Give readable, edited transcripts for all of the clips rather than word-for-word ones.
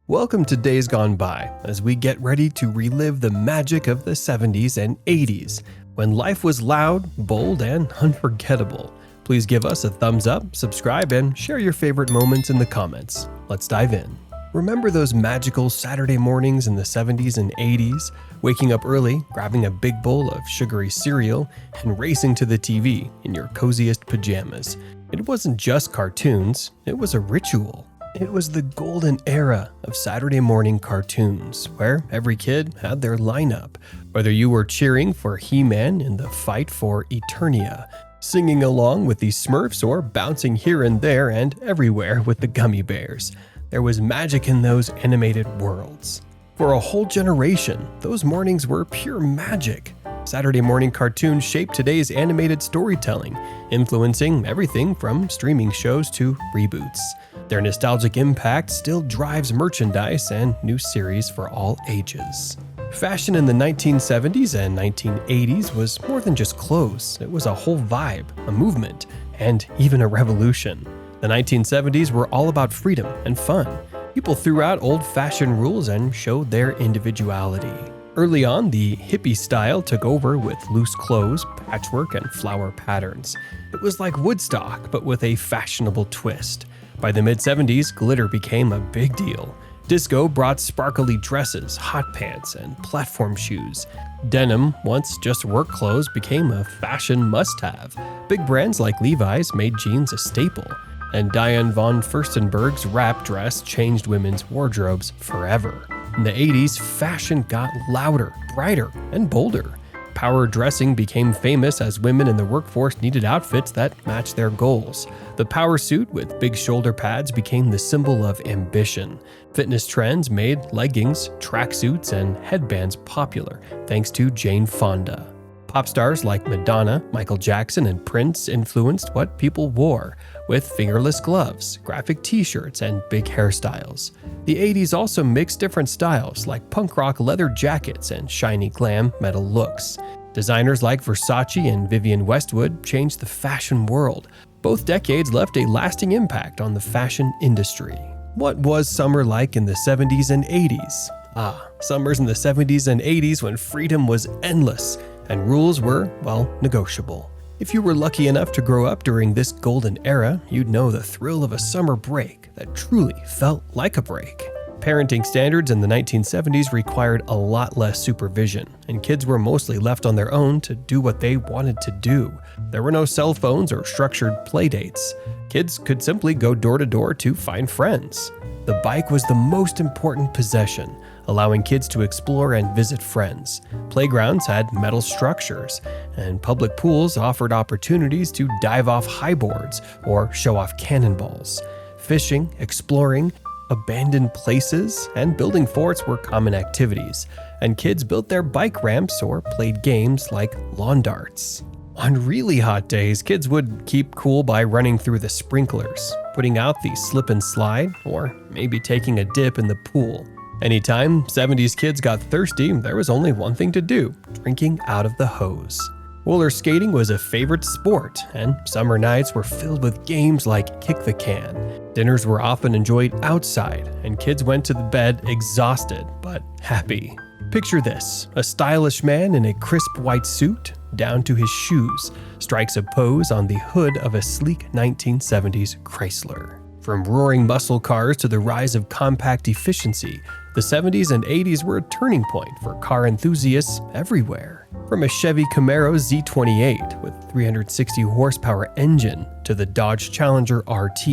Welcome to Days Gone By, as we get ready to relive the magic of the 70s and 80s, when life was loud, bold, and unforgettable. Please give us a thumbs up, subscribe, and share your favorite moments in the comments. Let's dive in. Remember those magical Saturday mornings in the 70s and 80s, waking up early, grabbing a big bowl of sugary cereal, and racing to the TV in your coziest pajamas? It wasn't just cartoons, it was a ritual. It was the golden era of Saturday morning cartoons, where every kid had their lineup, whether you were cheering for He-Man in the fight for Eternia, singing along with the Smurfs, or bouncing here and there and everywhere with the Gummy Bears. There was magic in those animated worlds. For a whole generation, those mornings were pure magic. Saturday morning cartoons shaped today's animated storytelling, influencing everything from streaming shows to reboots. Their nostalgic impact still drives merchandise and new series for all ages. Fashion in the 1970s and 1980s was more than just clothes. It was a whole vibe, a movement, and even a revolution. The 1970s were all about freedom and fun. People threw out old-fashioned rules and showed their individuality. Early on, the hippie style took over with loose clothes, patchwork, and flower patterns. It was like Woodstock, but with a fashionable twist. By the mid-70s, glitter became a big deal. Disco brought sparkly dresses, hot pants, and platform shoes. Denim, once just work clothes, became a fashion must-have. Big brands like Levi's made jeans a staple. And Diane von Furstenberg's wrap dress changed women's wardrobes forever. In the 80s, fashion got louder, brighter, and bolder. Power dressing became famous as women in the workforce needed outfits that matched their goals. The power suit with big shoulder pads became the symbol of ambition. Fitness trends made leggings, tracksuits, and headbands popular, thanks to Jane Fonda. Pop stars like Madonna, Michael Jackson, and Prince influenced what people wore, with fingerless gloves, graphic t-shirts, and big hairstyles. The 80s also mixed different styles like punk rock leather jackets and shiny glam metal looks. Designers like Versace and Vivienne Westwood changed the fashion world. Both decades left a lasting impact on the fashion industry. What was summer like in the 70s and 80s? Summers in the 70s and 80s when freedom was endless and rules were, well, negotiable. If you were lucky enough to grow up during this golden era, you'd know the thrill of a summer break that truly felt like a break. Parenting standards in the 1970s required a lot less supervision, and kids were mostly left on their own to do what they wanted to do. There were no cell phones or structured play dates. Kids could simply go door to door to find friends. The bike was the most important possession, allowing kids to explore and visit friends. Playgrounds had metal structures, and public pools offered opportunities to dive off high boards or show off cannonballs. Fishing, exploring, abandoned places, and building forts were common activities, and kids built their bike ramps or played games like lawn darts. On really hot days, kids would keep cool by running through the sprinklers, putting out the slip and slide, or maybe taking a dip in the pool. Anytime 70s kids got thirsty, there was only one thing to do: drinking out of the hose. Roller skating was a favorite sport, and summer nights were filled with games like kick the can. Dinners were often enjoyed outside, and kids went to the bed exhausted but happy. Picture this: a stylish man in a crisp white suit, down to his shoes, strikes a pose on the hood of a sleek 1970s Chrysler. From roaring muscle cars to the rise of compact efficiency, the 70s and 80s were a turning point for car enthusiasts everywhere. From a Chevy Camaro Z28 with 360 horsepower engine to the Dodge Challenger RT,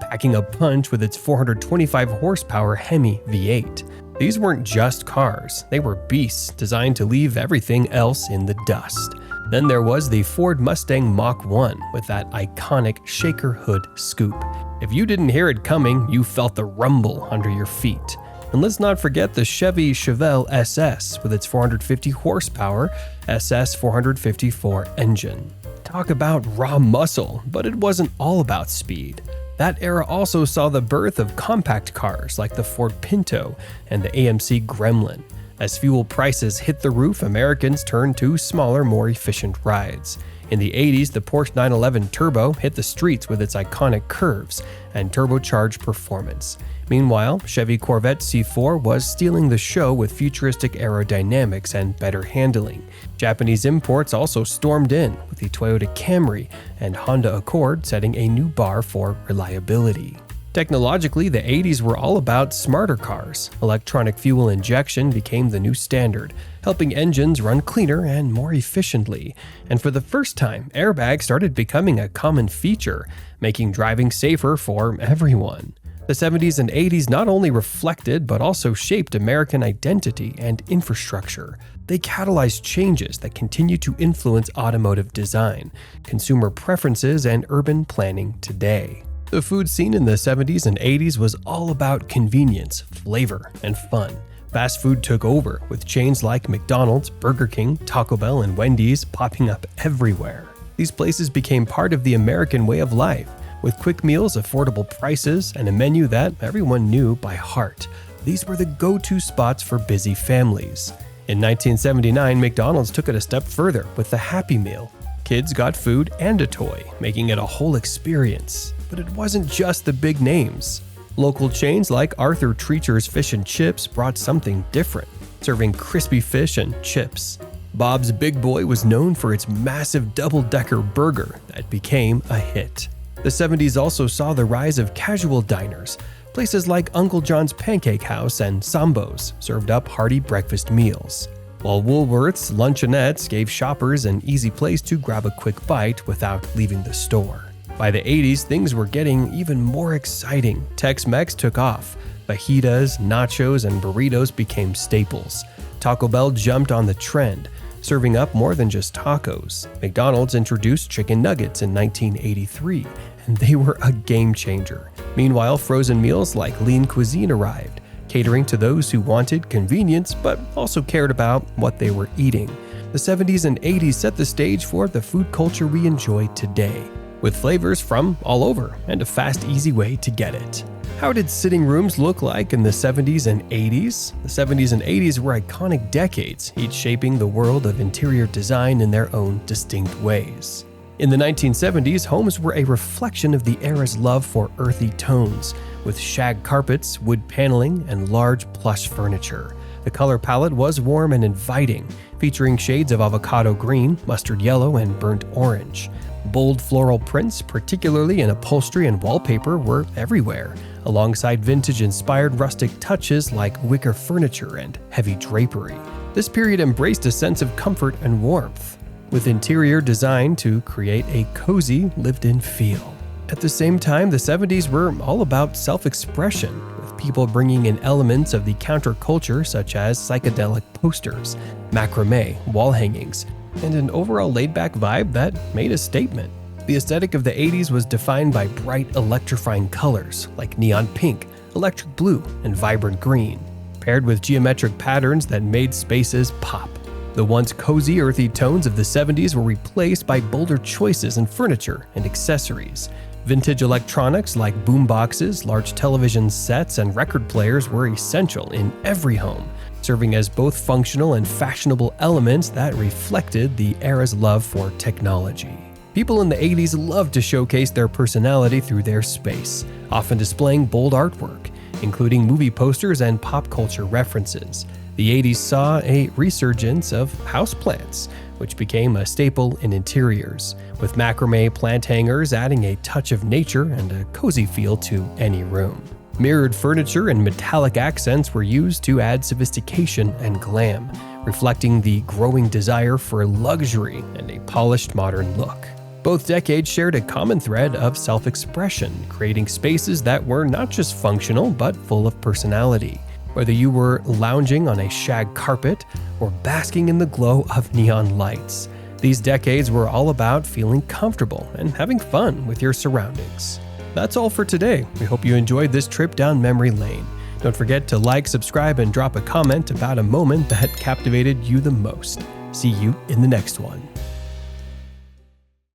packing a punch with its 425 horsepower Hemi V8. These weren't just cars, they were beasts designed to leave everything else in the dust. Then there was the Ford Mustang Mach 1 with that iconic shaker hood scoop. If you didn't hear it coming, you felt the rumble under your feet. And let's not forget the Chevy Chevelle SS with its 450 horsepower SS 454 engine. Talk about raw muscle, but it wasn't all about speed. That era also saw the birth of compact cars like the Ford Pinto and the AMC Gremlin. As fuel prices hit the roof, Americans turned to smaller, more efficient rides. In the 80s, the Porsche 911 Turbo hit the streets with its iconic curves and turbocharged performance. Meanwhile, Chevy Corvette C4 was stealing the show with futuristic aerodynamics and better handling. Japanese imports also stormed in, with the Toyota Camry and Honda Accord setting a new bar for reliability. Technologically, the 80s were all about smarter cars. Electronic fuel injection became the new standard, helping engines run cleaner and more efficiently. And for the first time, airbags started becoming a common feature, making driving safer for everyone. The 70s and 80s not only reflected but also shaped American identity and infrastructure. They catalyzed changes that continue to influence automotive design, consumer preferences, and urban planning today. The food scene in the 70s and 80s was all about convenience, flavor, and fun. Fast food took over, with chains like McDonald's, Burger King, Taco Bell, and Wendy's popping up everywhere. These places became part of the American way of life, with quick meals, affordable prices, and a menu that everyone knew by heart. These were the go-to spots for busy families. In 1979, McDonald's took it a step further with the Happy Meal. Kids got food and a toy, making it a whole experience. But it wasn't just the big names. Local chains like Arthur Treacher's Fish and Chips brought something different, serving crispy fish and chips. Bob's Big Boy was known for its massive double-decker burger that became a hit. The 70s also saw the rise of casual diners. Places like Uncle John's Pancake House and Sambo's served up hearty breakfast meals, while Woolworth's luncheonettes gave shoppers an easy place to grab a quick bite without leaving the store. By the 80s, things were getting even more exciting. Tex-Mex took off. Fajitas, nachos, and burritos became staples. Taco Bell jumped on the trend, serving up more than just tacos. McDonald's introduced chicken nuggets in 1983, and they were a game changer. Meanwhile, frozen meals like lean cuisine arrived, catering to those who wanted convenience but also cared about what they were eating. The 70s and 80s set the stage for the food culture we enjoy today, with flavors from all over and a fast, easy way to get it. How did sitting rooms look like in the 70s and 80s? The 70s and 80s were iconic decades, each shaping the world of interior design in their own distinct ways. In the 1970s, homes were a reflection of the era's love for earthy tones, with shag carpets, wood paneling, and large plush furniture. The color palette was warm and inviting, featuring shades of avocado green, mustard yellow, and burnt orange. Bold floral prints, particularly in upholstery and wallpaper, were everywhere, alongside vintage-inspired rustic touches like wicker furniture and heavy drapery. This period embraced a sense of comfort and warmth, with interior designed to create a cozy, lived-in feel. At the same time, the 70s were all about self-expression, with people bringing in elements of the counterculture such as psychedelic posters, macrame, wall hangings, and an overall laid-back vibe that made a statement. The aesthetic of the 80s was defined by bright, electrifying colors like neon pink, electric blue, and vibrant green, paired with geometric patterns that made spaces pop. The once cozy, earthy tones of the 70s were replaced by bolder choices in furniture and accessories. Vintage electronics like boomboxes, large television sets, and record players were essential in every home, serving as both functional and fashionable elements that reflected the era's love for technology. People in the 80s loved to showcase their personality through their space, often displaying bold artwork, including movie posters and pop culture references. The 80s saw a resurgence of houseplants, which became a staple in interiors, with macrame plant hangers adding a touch of nature and a cozy feel to any room. Mirrored furniture and metallic accents were used to add sophistication and glam, reflecting the growing desire for luxury and a polished modern look. Both decades shared a common thread of self-expression, creating spaces that were not just functional but full of personality. Whether you were lounging on a shag carpet or basking in the glow of neon lights, these decades were all about feeling comfortable and having fun with your surroundings. That's all for today. We hope you enjoyed this trip down memory lane. Don't forget to like, subscribe, and drop a comment about a moment that captivated you the most. See you in the next one.